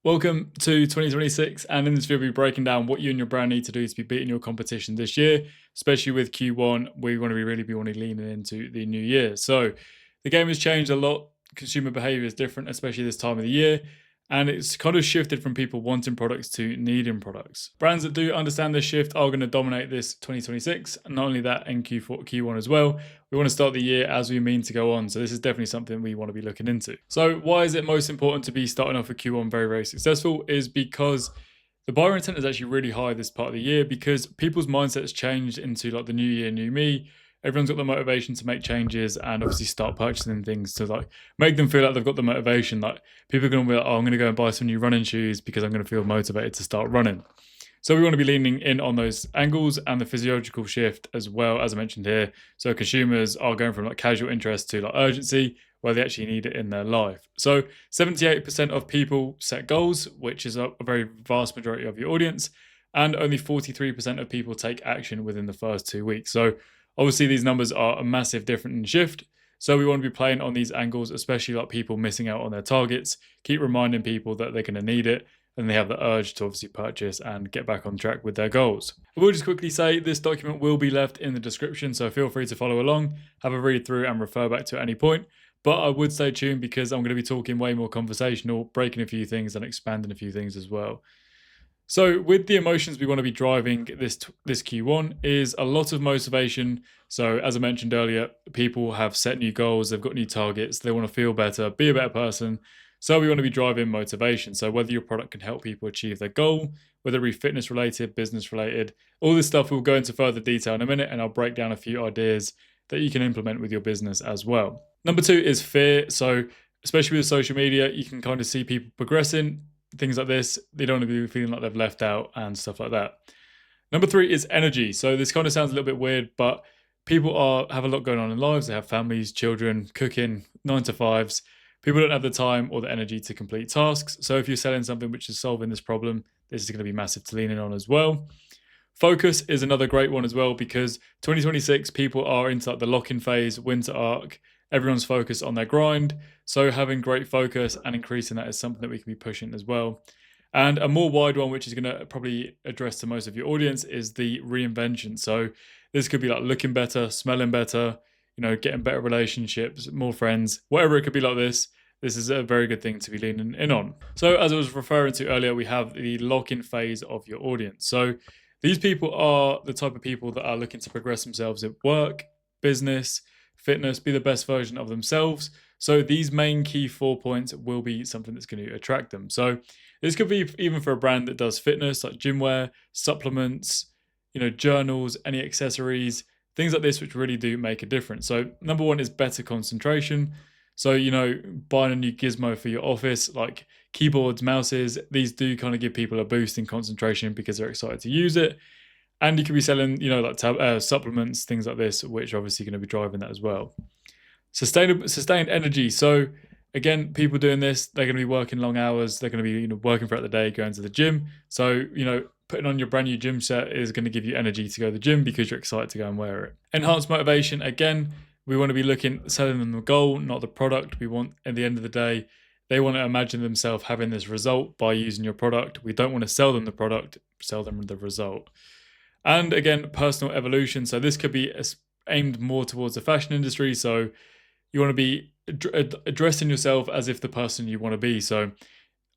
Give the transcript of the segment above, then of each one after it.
Welcome to 2026, and in this video, we'll be breaking down what you and your brand need to do to be beating your competition this year, especially with Q1. We want to be really leaning into the new year. So the game has changed a lot. Consumer behavior is different, especially this time of the year. And it's kind of shifted from people wanting products to needing products. Brands that do understand this shift are going to dominate this 2026. And not only that, in Q1 as well. We want to start the year as we mean to go on. So this is definitely something we want to be looking into. So why is it most important to be starting off with Q1 very successful? Is because the buyer intent is actually really high this part of the year, because people's mindsets changed into like the new year, new me. Everyone's got the motivation to make changes and obviously start purchasing things to like make them feel like they've got the motivation. Like people are going to be like, oh, I'm going to go and buy some new running shoes because I'm going to feel motivated to start running. So we want to be leaning in on those angles and the physiological shift as well, as I mentioned here. So consumers are going from like casual interest to like urgency, where they actually need it in their life. So 78% of people set goals, which is a very vast majority of your audience, and only 43% of people take action within the first 2 weeks. So obviously these numbers are a massive difference in shift. So we want to be playing on these angles, especially like people missing out on their targets. Keep reminding people that they're going to need it, and they have the urge to obviously purchase and get back on track with their goals. I will just quickly say this document will be left in the description, so feel free to follow along, have a read through and refer back to at any point. But I would stay tuned because I'm going to be talking way more conversational, breaking a few things and expanding a few things as well. So with the emotions we want to be driving this Q1 is a lot of motivation. So as I mentioned earlier, people have set new goals, they've got new targets, they want to feel better, be a better person. So we want to be driving motivation. So whether your product can help people achieve their goal, whether it be fitness related, business related, all this stuff we'll go into further detail in a minute, and I'll break down a few ideas that you can implement with your business as well. Number 2 is fear. So especially with social media, you can kind of see people progressing, things like this. They don't want to be feeling like they've left out and stuff like that. Number 3 is energy. So this kind of sounds a little bit weird, but people have a lot going on in lives. They have families, children, cooking, 9 to 5s. People don't have the time or the energy to complete tasks. So if you're selling something which is solving this problem, this is going to be massive to lean in on as well. Focus is another great one as well, because 2026 people are into like the lock-in phase, winter arc. Everyone's focused on their grind. So having great focus and increasing that is something that we can be pushing as well. And a more wide one, which is going to probably address to most of your audience, is the reinvention. So this could be like looking better, smelling better, getting better relationships, more friends, whatever it could be like this. This is a very good thing to be leaning in on. So as I was referring to earlier, we have the lock-in phase of your audience. So these people are the type of people that are looking to progress themselves at work, business, fitness, be the best version of themselves. So these main key 4 points will be something that's going to attract them. So this could be even for a brand that does fitness, like gym wear, supplements, journals, any accessories, things like this, which really do make a difference. So number 1 is better concentration. So, buying a new gizmo for your office, like keyboards, mouses, these do kind of give people a boost in concentration because they're excited to use it. And you could be selling, like supplements, things like this, which are obviously going to be driving that as well. Sustained energy. So again, people doing this, they're going to be working long hours. They're going to be, working throughout the day, going to the gym. So, putting on your brand new gym set is going to give you energy to go to the gym because you're excited to go and wear it. Enhanced motivation. Again, we want to be selling them the goal, not the product. We want, at the end of the day, they want to imagine themselves having this result by using your product. We don't want to sell them the product, sell them the result. And again, personal evolution. So this could be aimed more towards the fashion industry. So you want to be addressing yourself as if the person you want to be. So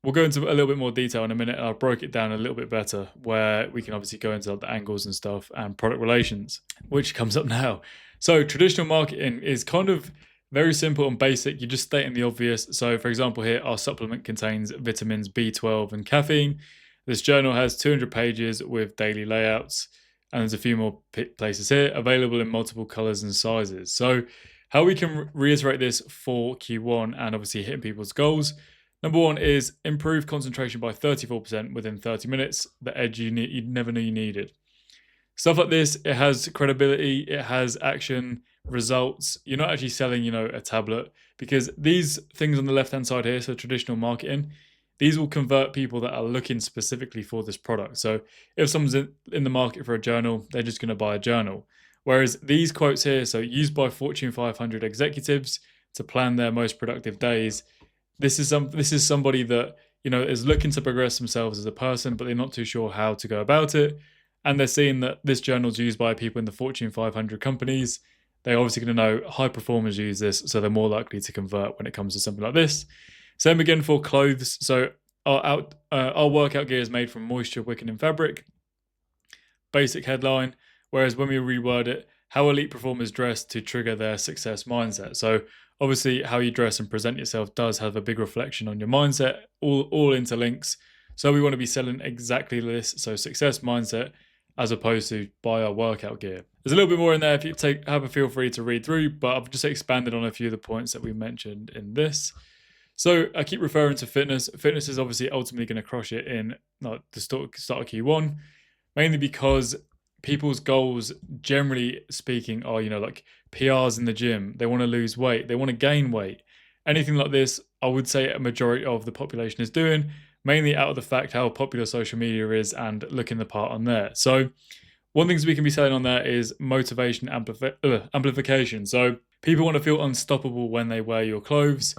we'll go into a little bit more detail in a minute, and I'll break it down a little bit better, where we can obviously go into the angles and stuff and product relations, which comes up now. So traditional marketing is kind of very simple and basic. You're just stating the obvious. So for example, here, our supplement contains vitamins B12 and caffeine. This journal has 200 pages with daily layouts, and there's a few more places here, available in multiple colors and sizes. So how we can reiterate this for Q1 and obviously hitting people's goals. Number 1 is improve concentration by 34% within 30 minutes, the edge you never knew you needed. Stuff like this, it has credibility, it has action, results. You're not actually selling, a tablet, because these things on the left-hand side here, so traditional marketing, these will convert people that are looking specifically for this product. So if someone's in the market for a journal, they're just going to buy a journal. Whereas these quotes here, so used by Fortune 500 executives to plan their most productive days, this is somebody that is looking to progress themselves as a person, but they're not too sure how to go about it. And they're seeing that this journal is used by people in the Fortune 500 companies. They're obviously going to know high performers use this, so they're more likely to convert when it comes to something like this. Same again for clothes. So our workout gear is made from moisture wicking fabric. Basic headline. Whereas when we reword it, how elite performers dress to trigger their success mindset. So obviously how you dress and present yourself does have a big reflection on your mindset, all interlinks. So we want to be selling exactly this. So success mindset, as opposed to buy our workout gear. There's a little bit more in there if you have a feel free to read through, but I've just expanded on a few of the points that we mentioned in this. So I keep referring to fitness. Fitness is obviously ultimately going to crush it in the start of Q1, mainly because people's goals, generally speaking, are, like PRs in the gym. They want to lose weight. They want to gain weight. Anything like this, I would say a majority of the population is doing, mainly out of the fact how popular social media is and looking the part on there. So one thing we can be selling on there is motivation amplification. So people want to feel unstoppable when they wear your clothes.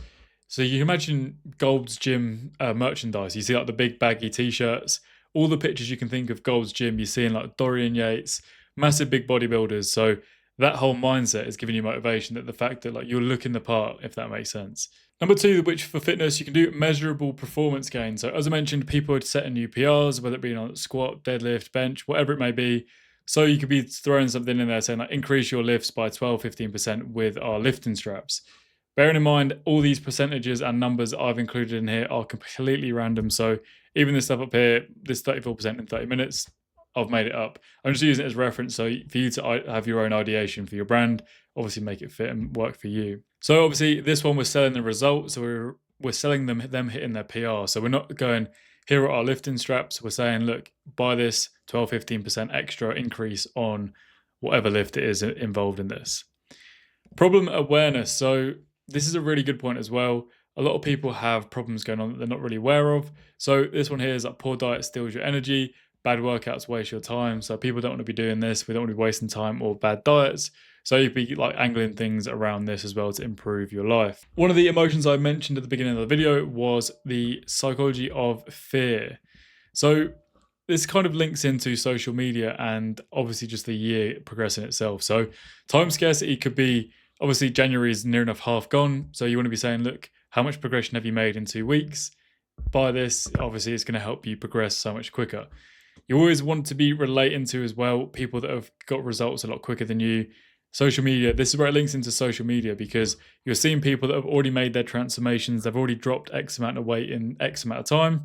So you can imagine Gold's Gym merchandise. You see like the big baggy t-shirts, all the pictures you can think of Gold's Gym, you're seeing like Dorian Yates, massive big bodybuilders. So that whole mindset is giving you motivation, that the fact that like you're looking the part, if that makes sense. Number two, which for fitness, you can do measurable performance gain. So as I mentioned, people are setting new PRs, whether it be on squat, deadlift, bench, whatever it may be. So you could be throwing something in there saying like increase your lifts by 12-15% with our lifting straps. Bearing in mind, all these percentages and numbers I've included in here are completely random. So even this stuff up here, this 34% in 30 minutes, I've made it up. I'm just using it as reference, so for you to have your own ideation for your brand, obviously make it fit and work for you. So obviously this one, we're selling the results. So we're selling them hitting their PR. So we're not going, here are our lifting straps. We're saying, look, buy this 12-15% extra increase on whatever lift it is involved in this. Problem awareness. So this is a really good point as well. A lot of people have problems going on that they're not really aware of. So this one here is like poor diet steals your energy, bad workouts waste your time. So people don't want to be doing this. We don't want to be wasting time or bad diets. So you'd be like angling things around this as well to improve your life. One of the emotions I mentioned at the beginning of the video was the psychology of fear. So this kind of links into social media and obviously just the year progressing itself. So time scarcity could be, obviously January is near enough half gone. So you want to be saying, look, how much progression have you made in 2 weeks? Buy this, obviously it's going to help you progress so much quicker. You always want to be relating to as well people that have got results a lot quicker than you. Social media, this is where it links into social media, because you're seeing people that have already made their transformations. They've already dropped X amount of weight in X amount of time.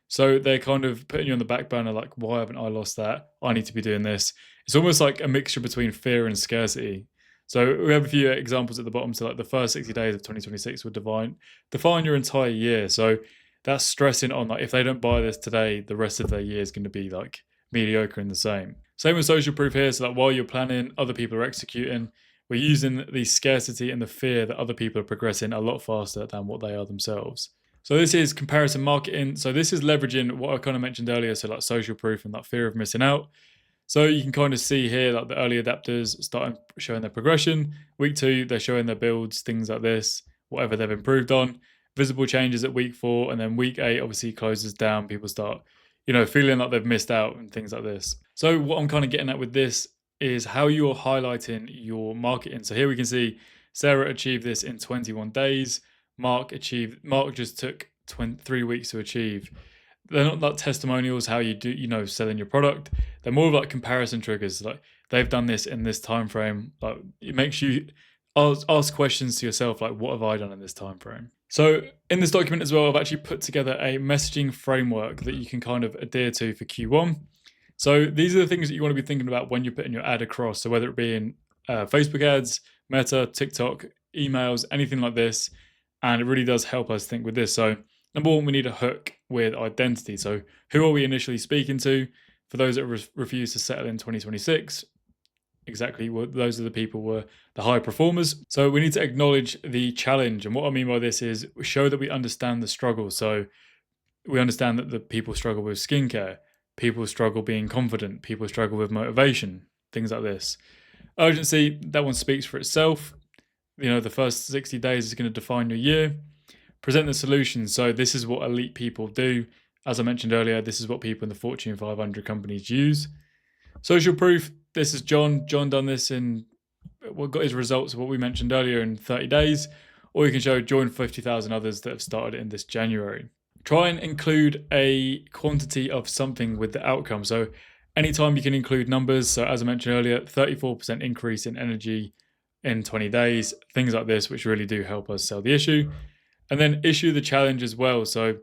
So they're kind of putting you on the back burner, like, why haven't I lost that? I need to be doing this. It's almost like a mixture between fear and scarcity. So we have a few examples at the bottom. So like the first 60 days of 2026 would define your entire year. So that's stressing on, like, if they don't buy this today, the rest of their year is going to be like mediocre and the same. Same with social proof here. So that while you're planning, other people are executing. We're using the scarcity and the fear that other people are progressing a lot faster than what they are themselves. So this is comparison marketing. So this is leveraging what I kind of mentioned earlier. So like social proof and that fear of missing out. So you can kind of see here like the early adapters starting showing their progression. Week 2, they're showing their builds, things like this, whatever they've improved on. Visible changes at week 4, and then week 8 obviously closes down. People start, feeling like they've missed out and things like this. So what I'm kind of getting at with this is how you're highlighting your marketing. So here we can see Sarah achieved this in 21 days. Mark just took 3 weeks to achieve. They're not like testimonials, how you do, selling your product. They're more of like comparison triggers. Like, they've done this in this time frame. Like, it makes you ask questions to yourself, like, what have I done in this time frame? So in this document as well, I've actually put together a messaging framework that you can kind of adhere to for Q1. So these are the things that you want to be thinking about when you're putting your ad across. So whether it be in Facebook ads, Meta, TikTok, emails, anything like this. And it really does help us think with this. So number 1, we need a hook with identity. So who are we initially speaking to? For those that refuse to settle in 2026, exactly what those are the people were the high performers. So we need to acknowledge the challenge. And what I mean by this is show that we understand the struggle. So we understand that the people struggle with skincare, people struggle being confident, people struggle with motivation, things like this. Urgency, that one speaks for itself. The first 60 days is going to define your year. present the solution. So this is what elite people do. As I mentioned earlier, this is what people in the Fortune 500 companies use. Social proof, this is John. John done this in, got his results of what we mentioned earlier in 30 days, or you can show join 50,000 others that have started in this January. Try and include a quantity of something with the outcome. So anytime you can include numbers. So as I mentioned earlier, 34% increase in energy in 20 days, things like this, which really do help us sell the issue. And then issue the challenge as well. So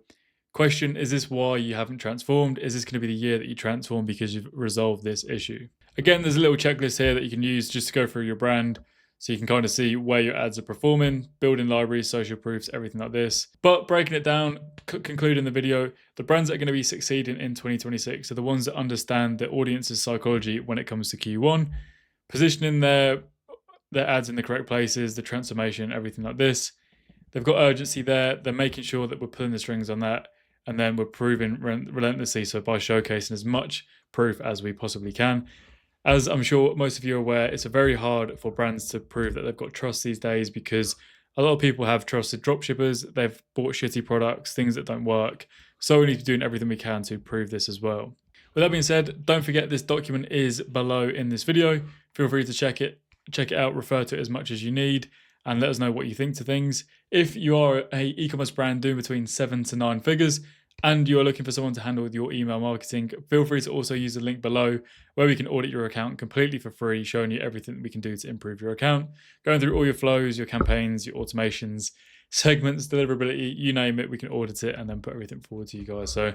question, is this why you haven't transformed? Is this going to be the year that you transform because you've resolved this issue? Again, there's a little checklist here that you can use just to go through your brand, so you can kind of see where your ads are performing, building libraries, social proofs, everything like this. But breaking it down, concluding the video, the brands that are going to be succeeding in 2026 are the ones that understand the audience's psychology when it comes to Q1, positioning their ads in the correct places, the transformation, everything like this. They've got urgency there. They're making sure that we're pulling the strings on that, and then we're proving relentlessly, so by showcasing as much proof as we possibly can. As I'm sure most of you are aware, it's very hard for brands to prove that they've got trust these days, because a lot of people have trusted dropshippers, they've bought shitty products, things that don't work. So we need to be doing everything we can to prove this as well. With that being said, don't forget this document is below in this video. Feel free to check it out, refer to it as much as you need, and let us know what you think to things. If you are a e-commerce brand doing between 7 to 9 figures and you're looking for someone to handle your email marketing, feel free to also use the link below where we can audit your account completely for free, showing you everything we can do to improve your account, going through all your flows, your campaigns, your automations, segments, deliverability, you name it, we can audit it and then put everything forward to you guys. So